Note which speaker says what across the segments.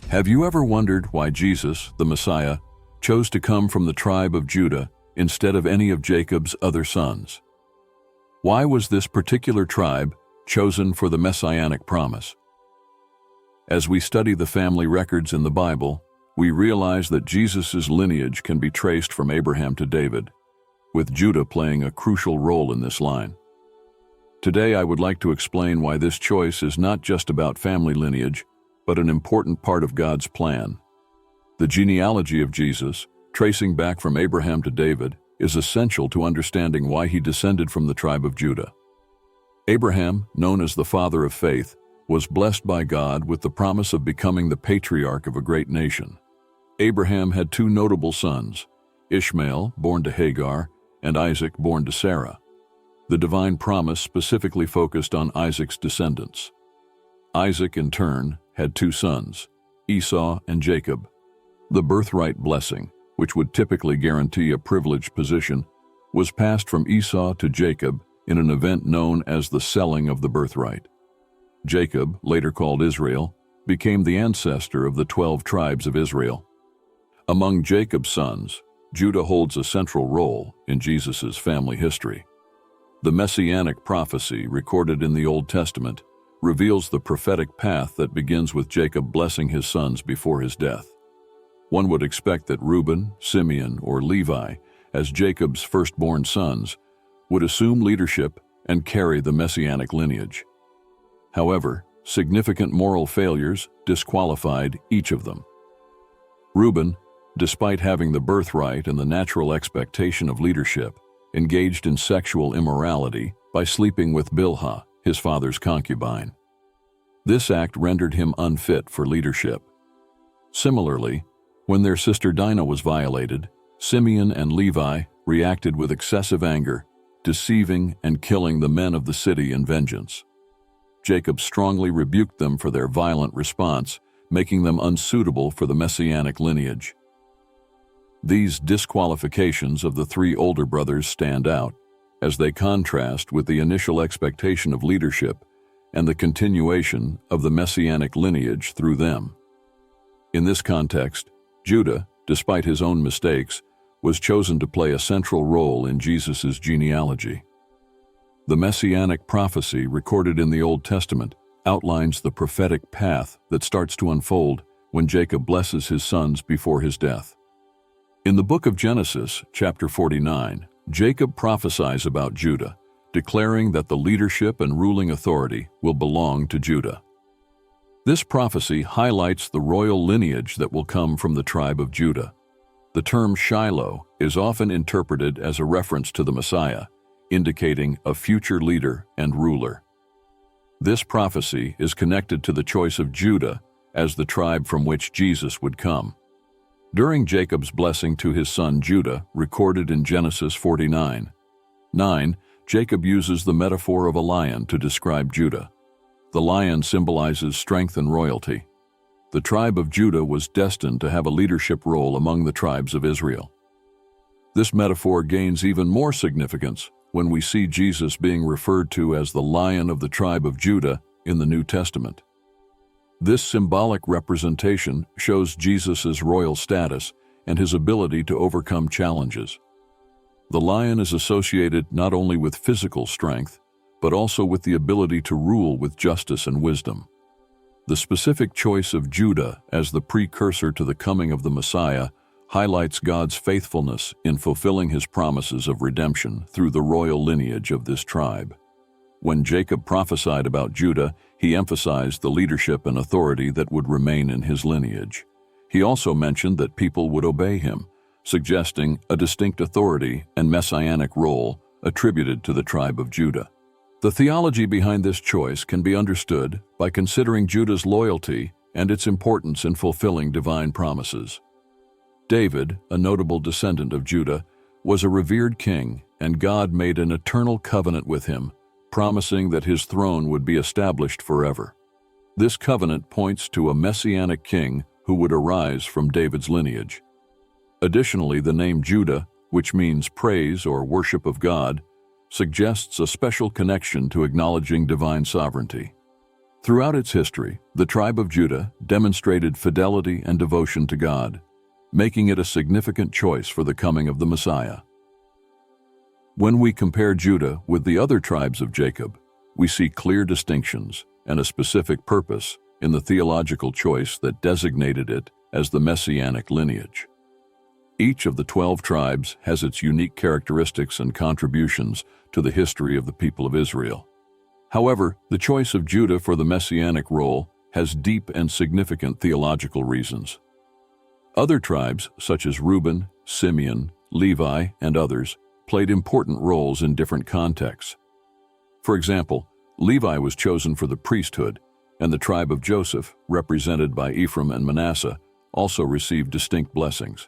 Speaker 1: Have you ever wondered why Jesus, the Messiah, chose to come from the tribe of Judah instead of any of Jacob's other sons? Why was this particular tribe chosen for the messianic promise? As we study the family records in the Bible, we realize that Jesus' lineage can be traced from Abraham to David, with Judah playing a crucial role in this line. Today, I would like to explain why this choice is not just about family lineage, but an important part of God's plan. The genealogy of Jesus, tracing back from Abraham to David, is essential to understanding why he descended from the tribe of Judah. Abraham, known as the father of faith, was blessed by God with the promise of becoming the patriarch of a great nation. Abraham had two notable sons, Ishmael, born to Hagar, and Isaac, born to Sarah. The divine promise specifically focused on Isaac's descendants. Isaac, in turn, had two sons, Esau and Jacob. The birthright blessing, which would typically guarantee a privileged position, was passed from Esau to Jacob in an event known as the selling of the birthright. Jacob, later called Israel, became the ancestor of the 12 tribes of Israel. Among Jacob's sons, Judah holds a central role in Jesus' family history. The messianic prophecy recorded in the Old Testament reveals the prophetic path that begins with Jacob blessing his sons before his death. One would expect that Reuben, Simeon, or Levi, as Jacob's firstborn sons, would assume leadership and carry the messianic lineage. However, significant moral failures disqualified each of them. Reuben, despite having the birthright and the natural expectation of leadership, engaged in sexual immorality by sleeping with Bilhah, his father's concubine. This act rendered him unfit for leadership. Similarly, when their sister Dinah was violated, Simeon and Levi reacted with excessive anger, deceiving and killing the men of the city in vengeance. Jacob strongly rebuked them for their violent response, making them unsuitable for the messianic lineage. These disqualifications of the three older brothers stand out, as they contrast with the initial expectation of leadership and the continuation of the messianic lineage through them. In this context, Judah, despite his own mistakes, was chosen to play a central role in Jesus' genealogy. The messianic prophecy recorded in the Old Testament outlines the prophetic path that starts to unfold when Jacob blesses his sons before his death. In the book of Genesis, chapter 49, Jacob prophesies about Judah, declaring that the leadership and ruling authority will belong to Judah. This prophecy highlights the royal lineage that will come from the tribe of Judah. The term Shiloh is often interpreted as a reference to the Messiah, indicating a future leader and ruler. This prophecy is connected to the choice of Judah as the tribe from which Jesus would come. During Jacob's blessing to his son Judah, recorded in Genesis 49:9, Jacob uses the metaphor of a lion to describe Judah. The lion symbolizes strength and royalty. The tribe of Judah was destined to have a leadership role among the tribes of Israel. This metaphor gains even more significance when we see Jesus being referred to as the Lion of the tribe of Judah in the New Testament. This symbolic representation shows Jesus' royal status and his ability to overcome challenges. The lion is associated not only with physical strength, but also with the ability to rule with justice and wisdom. The specific choice of Judah as the precursor to the coming of the Messiah highlights God's faithfulness in fulfilling his promises of redemption through the royal lineage of this tribe. When Jacob prophesied about Judah, he emphasized the leadership and authority that would remain in his lineage. He also mentioned that people would obey him, suggesting a distinct authority and messianic role attributed to the tribe of Judah. The theology behind this choice can be understood by considering Judah's loyalty and its importance in fulfilling divine promises. David, a notable descendant of Judah, was a revered king, and God made an eternal covenant with him, promising that his throne would be established forever. This covenant points to a messianic king who would arise from David's lineage. Additionally, the name Judah, which means praise or worship of God, suggests a special connection to acknowledging divine sovereignty. Throughout its history, the tribe of Judah demonstrated fidelity and devotion to God, making it a significant choice for the coming of the Messiah. When we compare Judah with the other tribes of Jacob, we see clear distinctions and a specific purpose in the theological choice that designated it as the Messianic lineage. Each of the 12 tribes has its unique characteristics and contributions to the history of the people of Israel. However, the choice of Judah for the Messianic role has deep and significant theological reasons. Other tribes, such as Reuben, Simeon, Levi, and others, played important roles in different contexts. For example, Levi was chosen for the priesthood, and the tribe of Joseph, represented by Ephraim and Manasseh, also received distinct blessings.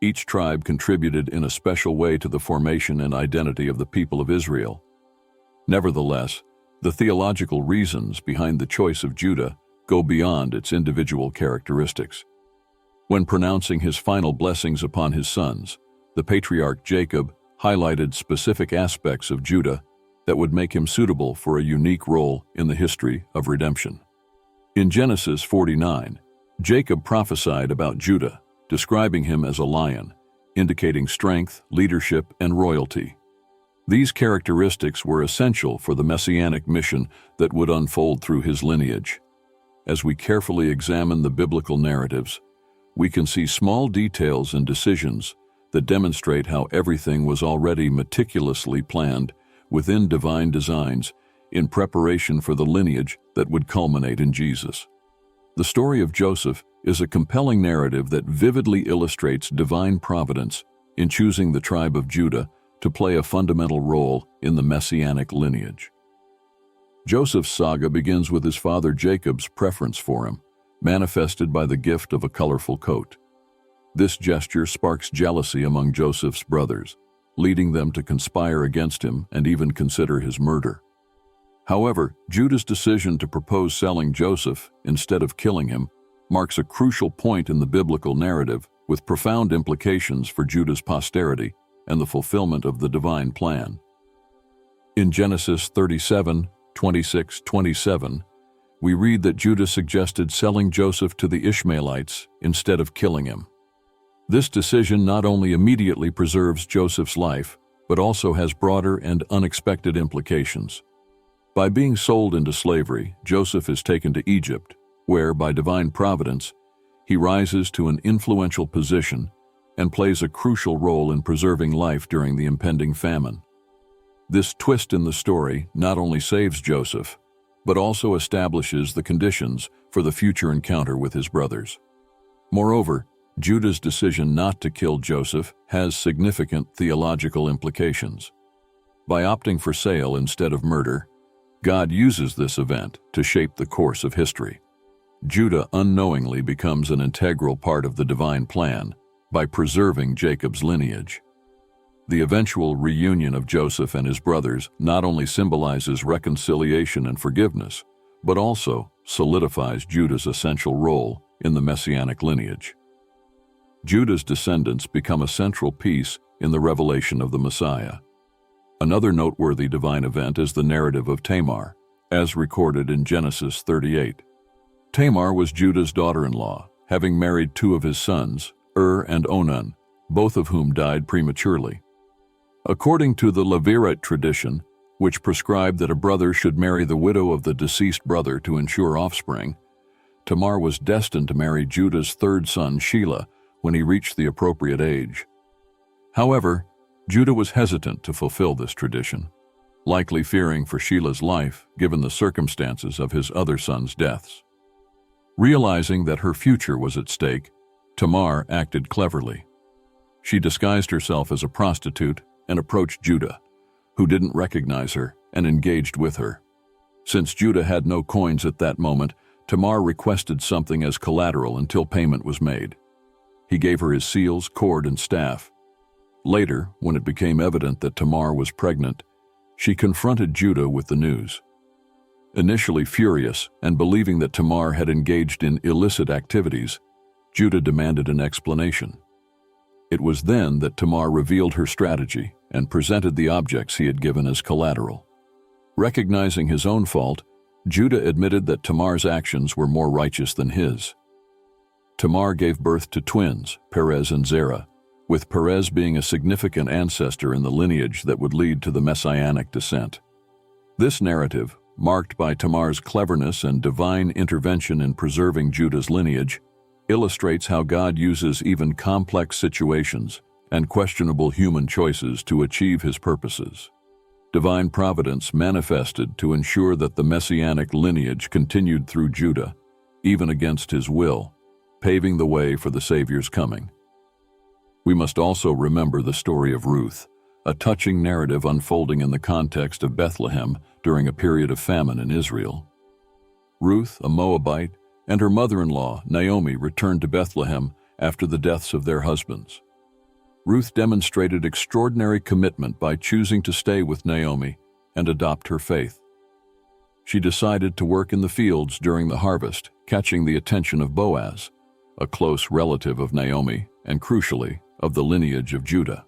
Speaker 1: Each tribe contributed in a special way to the formation and identity of the people of Israel. Nevertheless, the theological reasons behind the choice of Judah go beyond its individual characteristics. When pronouncing his final blessings upon his sons, the patriarch Jacob highlighted specific aspects of Judah that would make him suitable for a unique role in the history of redemption. In Genesis 49, Jacob prophesied about Judah, describing him as a lion, indicating strength, leadership, and royalty. These characteristics were essential for the messianic mission that would unfold through his lineage. As we carefully examine the biblical narratives, we can see small details and decisions that demonstrate how everything was already meticulously planned within divine designs in preparation for the lineage that would culminate in Jesus. The story of Joseph is a compelling narrative that vividly illustrates divine providence in choosing the tribe of Judah to play a fundamental role in the messianic lineage. Joseph's saga begins with his father Jacob's preference for him, manifested by the gift of a colorful coat. This gesture sparks jealousy among Joseph's brothers, leading them to conspire against him and even consider his murder. However, Judah's decision to propose selling Joseph instead of killing him marks a crucial point in the biblical narrative with profound implications for Judah's posterity and the fulfillment of the divine plan. In Genesis 37:26-27, we read that Judah suggested selling Joseph to the Ishmaelites instead of killing him. This decision not only immediately preserves Joseph's life, but also has broader and unexpected implications. By being sold into slavery, Joseph is taken to Egypt, where, by divine providence, he rises to an influential position and plays a crucial role in preserving life during the impending famine. This twist in the story not only saves Joseph, but also establishes the conditions for the future encounter with his brothers. Moreover, Judah's decision not to kill Joseph has significant theological implications. By opting for sale instead of murder, God uses this event to shape the course of history. Judah unknowingly becomes an integral part of the divine plan by preserving Jacob's lineage. The eventual reunion of Joseph and his brothers not only symbolizes reconciliation and forgiveness, but also solidifies Judah's essential role in the messianic lineage. Judah's descendants become a central piece in the revelation of the Messiah. Another noteworthy divine event is the narrative of Tamar, as recorded in Genesis 38. Tamar was Judah's daughter-in-law, having married two of his sons, and Onan, both of whom died prematurely. According to the Levirate tradition, which prescribed that a brother should marry the widow of the deceased brother to ensure offspring, Tamar was destined to marry Judah's third son, Shelah, when he reached the appropriate age. However, Judah was hesitant to fulfill this tradition, likely fearing for Shelah's life given the circumstances of his other sons' deaths. Realizing that her future was at stake, Tamar acted cleverly. She disguised herself as a prostitute and approached Judah, who didn't recognize her and engaged with her. Since Judah had no coins at that moment, Tamar requested something as collateral until payment was made. He gave her his seals, cord, and staff. Later, when it became evident that Tamar was pregnant, she confronted Judah with the news. Initially furious and believing that Tamar had engaged in illicit activities, Judah demanded an explanation. It was then that Tamar revealed her strategy and presented the objects he had given as collateral. Recognizing his own fault, Judah admitted that Tamar's actions were more righteous than his. Tamar gave birth to twins, Perez and Zerah, with Perez being a significant ancestor in the lineage that would lead to the messianic descent. This narrative, marked by Tamar's cleverness and divine intervention in preserving Judah's lineage, illustrates how God uses even complex situations and questionable human choices to achieve his purposes. Divine providence manifested to ensure that the messianic lineage continued through Judah, even against his will, paving the way for the Savior's coming. We must also remember the story of Ruth, a touching narrative unfolding in the context of Bethlehem during a period of famine in Israel. Ruth, a Moabite, and her mother-in-law, Naomi, returned to Bethlehem after the deaths of their husbands. Ruth demonstrated extraordinary commitment by choosing to stay with Naomi and adopt her faith. She decided to work in the fields during the harvest, catching the attention of Boaz, a close relative of Naomi and, crucially, of the lineage of Judah.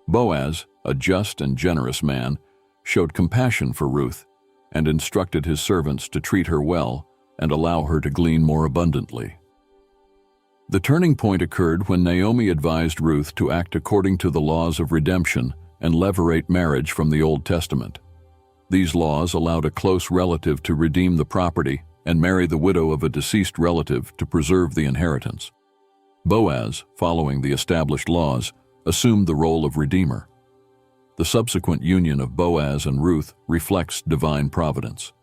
Speaker 1: Boaz, a just and generous man, showed compassion for Ruth and instructed his servants to treat her well and allow her to glean more abundantly. The turning point occurred when Naomi advised Ruth to act according to the laws of redemption and levirate marriage from the Old Testament. These laws allowed a close relative to redeem the property and marry the widow of a deceased relative to preserve the inheritance. Boaz, following the established laws, assumed the role of redeemer. The subsequent union of Boaz and Ruth reflects divine providence.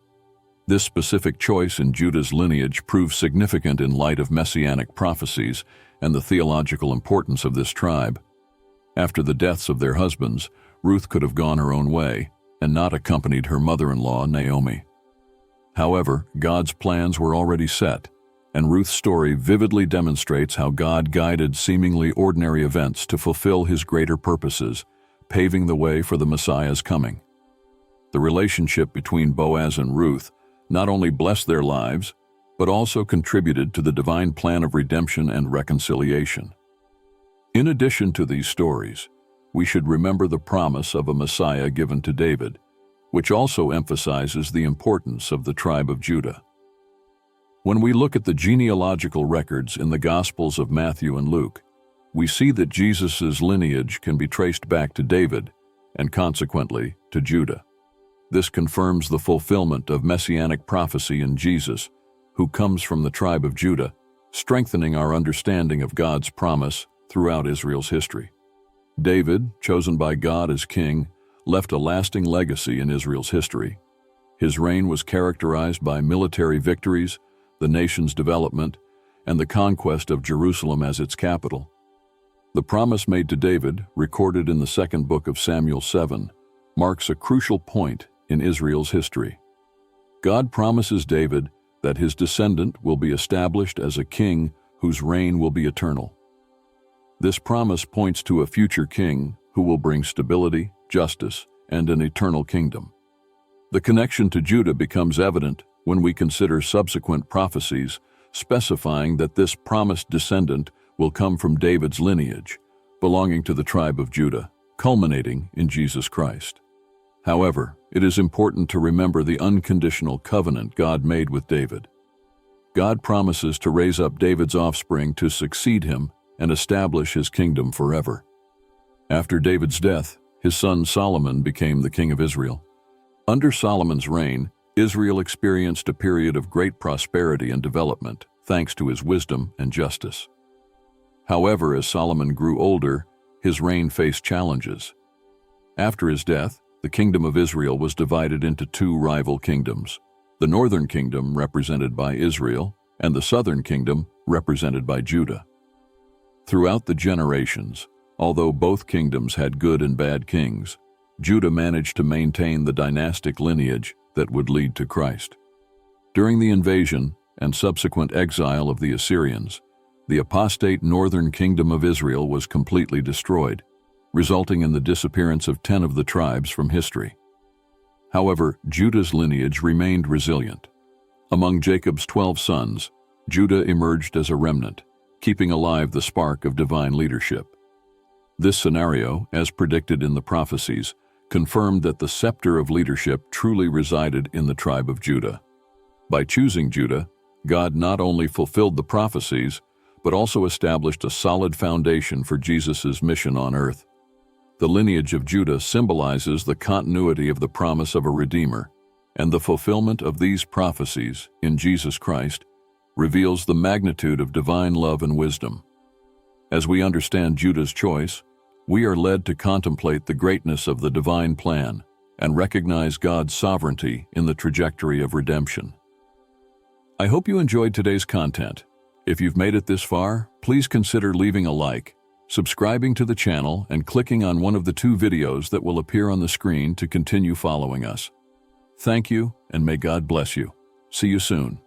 Speaker 1: This specific choice in Judah's lineage proves significant in light of messianic prophecies and the theological importance of this tribe. After the deaths of their husbands, Ruth could have gone her own way and not accompanied her mother-in-law, Naomi. However, God's plans were already set, and Ruth's story vividly demonstrates how God guided seemingly ordinary events to fulfill his greater purposes, paving the way for the Messiah's coming. The relationship between Boaz and Ruth not only blessed their lives, but also contributed to the divine plan of redemption and reconciliation. In addition to these stories, we should remember the promise of a Messiah given to David, which also emphasizes the importance of the tribe of Judah. When we look at the genealogical records in the Gospels of Matthew and Luke, we see that Jesus' lineage can be traced back to David and consequently to Judah. This confirms the fulfillment of messianic prophecy in Jesus, who comes from the tribe of Judah, strengthening our understanding of God's promise throughout Israel's history. David, chosen by God as king, left a lasting legacy in Israel's history. His reign was characterized by military victories, the nation's development, and the conquest of Jerusalem as its capital. The promise made to David, recorded in the second book of Samuel 7, marks a crucial point in Israel's history. God promises David that his descendant will be established as a king whose reign will be eternal. This promise points to a future king who will bring stability, justice, and an eternal kingdom. The connection to Judah becomes evident when we consider subsequent prophecies specifying that this promised descendant will come from David's lineage, belonging to the tribe of Judah, culminating in Jesus Christ. However, it is important to remember the unconditional covenant God made with David. God promises to raise up David's offspring to succeed him and establish his kingdom forever. After David's death, his son Solomon became the king of Israel. Under Solomon's reign, Israel experienced a period of great prosperity and development, thanks to his wisdom and justice. However, as Solomon grew older, his reign faced challenges. After his death, the kingdom of Israel was divided into two rival kingdoms, the northern kingdom represented by Israel and the southern kingdom represented by Judah. Throughout the generations, although both kingdoms had good and bad kings, Judah managed to maintain the dynastic lineage that would lead to Christ. During the invasion and subsequent exile of the Assyrians, the apostate northern kingdom of Israel was completely destroyed, resulting in the disappearance of 10 of the tribes from history. However, Judah's lineage remained resilient. Among Jacob's 12 sons, Judah emerged as a remnant, keeping alive the spark of divine leadership. This scenario, as predicted in the prophecies, confirmed that the scepter of leadership truly resided in the tribe of Judah. By choosing Judah, God not only fulfilled the prophecies, but also established a solid foundation for Jesus' mission on earth. The lineage of Judah symbolizes the continuity of the promise of a Redeemer, and the fulfillment of these prophecies in Jesus Christ reveals the magnitude of divine love and wisdom. As we understand Judah's choice, we are led to contemplate the greatness of the divine plan and recognize God's sovereignty in the trajectory of redemption. I hope you enjoyed today's content. If you've made it this far, please consider leaving a like, subscribing to the channel, and clicking on one of the 2 videos that will appear on the screen to continue following us. Thank you, and may God bless you. See you soon.